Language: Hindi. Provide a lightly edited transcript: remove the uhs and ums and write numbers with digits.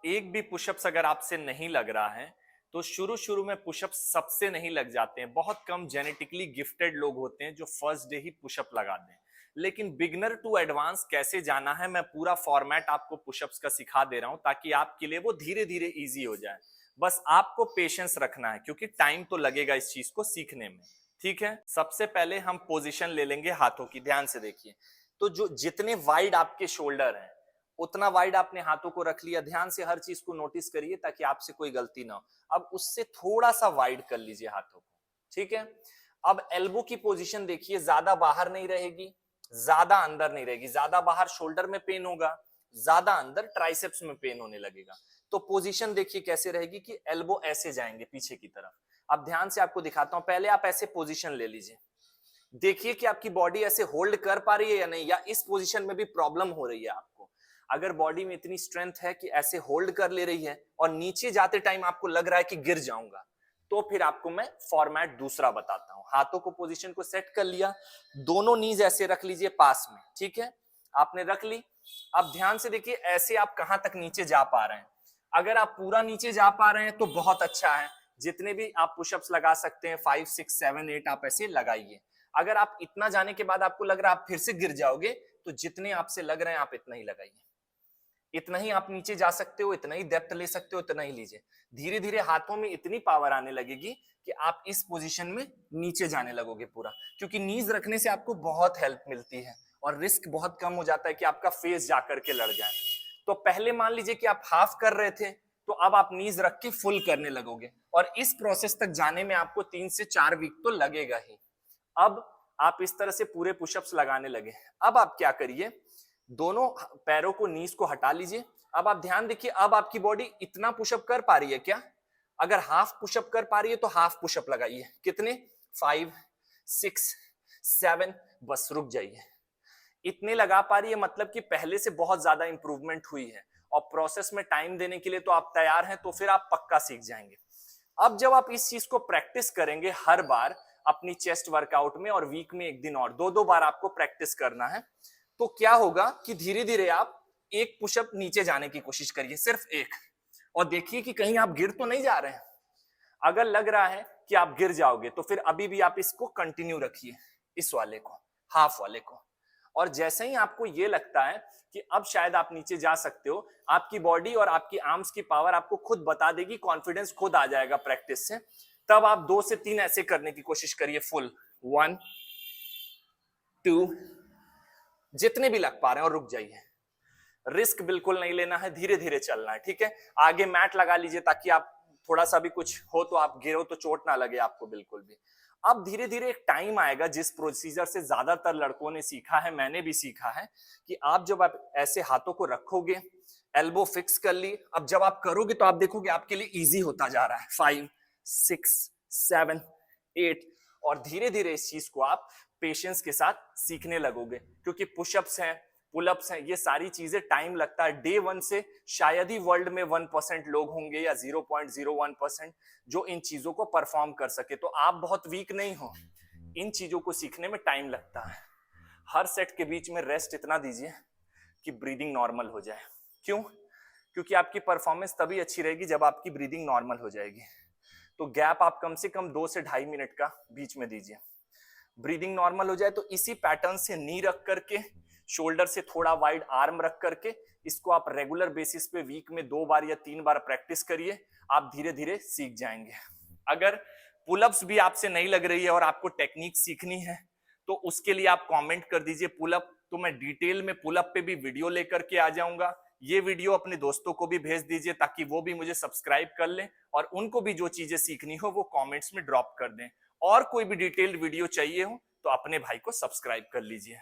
एक भी पुशअप्स अगर आपसे नहीं लग रहा है तो शुरू शुरू में पुशअप्स सबसे नहीं लग जाते हैं। बहुत कम जेनेटिकली गिफ्टेड लोग होते हैं जो फर्स्ट डे ही पुशअप लगा दें। लेकिन बिगनर टू एडवांस कैसे जाना है, मैं पूरा फॉर्मेट आपको पुशअप्स का सिखा दे रहा हूं ताकि आपके लिए वो धीरे धीरे इजी हो जाए। बस आपको पेशेंस रखना है क्योंकि टाइम तो लगेगा इस चीज को सीखने में। ठीक है, सबसे पहले हम पोजीशन ले लेंगे हाथों की। ध्यान से देखिए, तो जो जितने वाइड आपके शोल्डर हैं उतना वाइड आपने हाथों को रख लिया। ध्यान से हर चीज को नोटिस करिए ताकि आपसे कोई गलती ना हो। अब उससे थोड़ा सा वाइड कर लीजिए हाथों को। ठीक है, अब एल्बो की पोजीशन देखिए, ज्यादा बाहर नहीं रहेगी, ज्यादा अंदर नहीं रहेगी। ज्यादा बाहर शोल्डर में पेन होगा, ज्यादा अंदर ट्राइसेप्स में पेन होने लगेगा। तो पोजीशन देखिए कैसे रहेगी कि एल्बो ऐसे जाएंगे पीछे की तरफ। अब ध्यान से आपको दिखाता हूं, पहले आप ऐसे पोजीशन ले लीजिए। देखिए कि आपकी बॉडी ऐसे होल्ड कर पा रही है या नहीं, या इस पोजीशन में भी प्रॉब्लम हो रही है आपको। अगर बॉडी में इतनी स्ट्रेंथ है कि ऐसे होल्ड कर ले रही है और नीचे जाते टाइम आपको लग रहा है कि गिर जाऊंगा, तो फिर आपको मैं फॉर्मेट दूसरा बताता हूं। हाथों को पोजीशन को सेट कर लिया, दोनों नीज ऐसे रख लीजिए पास में। ठीक है, आपने रख ली। अब ध्यान से देखिए ऐसे आप कहां तक नीचे जा पा रहे हैं। अगर आप पूरा नीचे जा पा रहे हैं तो बहुत अच्छा है। जितने भी आप पुशअप्स लगा सकते हैं 5 6 7 8 आप ऐसे लगाइए। अगर आप इतना जाने के बाद आपको लग रहा है आप फिर से गिर जाओगे, तो जितने आपसे लग रहे हैं आप इतना ही लगाइए। इतना ही आप नीचे जा सकते हो, इतना ही डेप्थ ले सकते हो, इतना ही लीजिए। धीरे धीरे हाथों में इतनी पावर आने लगेगी कि आप इस पोजीशन में नीचे जाने लगोगे पूरा। क्योंकि नीज रखने से आपको बहुत हेल्प मिलती है और रिस्क बहुत कम हो जाता है कि आपका फेस जाकर के लड़ जाए। तो पहले मान लीजिए कि आप हाफ कर रहे थे, तो अब आप नीज रख के फुल करने लगोगे और इस प्रोसेस तक जाने में आपको 3 से 4 वीक तो लगेगा ही। अब आप इस तरह से पूरे पुशअप्स लगाने लगे। अब आप क्या करिए, दोनों पैरों को नीज को हटा लीजिए। अब आप ध्यान देखिए, अब आपकी बॉडी इतना पुशअप कर पा रही है क्या? अगर हाफ पुशअप कर पा रही है तो हाफ पुशअप लगाइए। कितने? 5 6 7। बस रुक जाइए। इतने लगा पा रही है मतलब कि पहले से बहुत ज्यादा इंप्रूवमेंट हुई है। और प्रोसेस में टाइम देने के लिए तो आप तैयार हैं, तो फिर आप पक्का सीख जाएंगे। अब जब आप इस चीज को प्रैक्टिस करेंगे हर बार अपनी चेस्ट वर्कआउट में, और वीक में एक दिन और 2-2 बार आपको प्रैक्टिस करना है, तो क्या होगा कि धीरे धीरे आप एक पुशअप नीचे जाने की कोशिश करिए, सिर्फ एक। और देखिए कि कहीं आप गिर तो नहीं जा रहे हैं। अगर लग रहा है कि आप गिर जाओगे तो फिर अभी भी आप इसको कंटिन्यू रखिए, इस वाले को, हाफ वाले को। और जैसे ही आपको ये लगता है कि अब शायद आप नीचे जा सकते हो, आपकी बॉडी और आपकी आर्म्स की पावर आपको खुद बता देगी, कॉन्फिडेंस खुद आ जाएगा प्रैक्टिस से। तब आप 2 से 3 ऐसे करने की कोशिश करिए फुल। 1 2, जितने भी लग पा रहे हैं, और रुक जाइए। रिस्क बिल्कुल नहीं लेना है, धीरे धीरे चलना है। ठीक है, आगे मैट लगा लीजिए ताकि आप थोड़ा सा भी कुछ हो तो आप गिरो तो चोट ना लगे आपको बिल्कुल भी। अब धीरे धीरे एक टाइम आएगा, जिस प्रोसीजर से ज्यादातर लड़कों ने सीखा है, मैंने भी सीखा है, कि आप जब आप ऐसे हाथों को रखोगे, एल्बो फिक्स कर ली, अब जब आप करोगे तो आप देखोगे आपके लिए इजी होता जा रहा है। 5 6 7 8। और धीरे धीरे इस चीज को आप पेशेंस के साथ सीखने लगोगे, क्योंकि पुशअप्स हैं, पुलअप्स हैं, ये सारी चीजें टाइम लगता है। डे 1 से शायद ही वर्ल्ड में 1% लोग होंगे या 0.01% जो इन चीजों को परफॉर्म कर सके। तो आप बहुत वीक नहीं हो, इन चीजों को सीखने में टाइम लगता है। हर सेट के बीच में रेस्ट इतना दीजिए कि ब्रीदिंग नॉर्मल हो जाए। क्यों? क्योंकि आपकी परफॉर्मेंस तभी अच्छी रहेगी जब आपकी ब्रीदिंग नॉर्मल हो जाएगी। तो गैप आप कम से कम 2 से 2.5 मिनट का बीच में दीजिए। ब्रीदिंग नॉर्मल हो जाए तो इसी पैटर्न से नी रख करके, शोल्डर से थोड़ा वाइड आर्म रख करके, इसको आप रेगुलर बेसिस पे वीक में 2 बार या 3 बार प्रैक्टिस करिए। आप धीरे धीरे सीख जाएंगे। अगर पुलअप्स भी आपसे नहीं लग रही है और आपको टेक्निक सीखनी है, तो उसके लिए आप कमेंट कर दीजिए पुलअप, तो मैं डिटेल में पुलअप पे भी वीडियो लेकर के आ जाऊंगा। ये वीडियो अपने दोस्तों को भी भेज दीजिए ताकि वो भी मुझे सब्सक्राइब कर लें और उनको भी जो चीजें सीखनी हो वो कमेंट्स में ड्रॉप कर दें। और कोई भी डिटेल्ड वीडियो चाहिए हो तो अपने भाई को सब्सक्राइब कर लीजिए।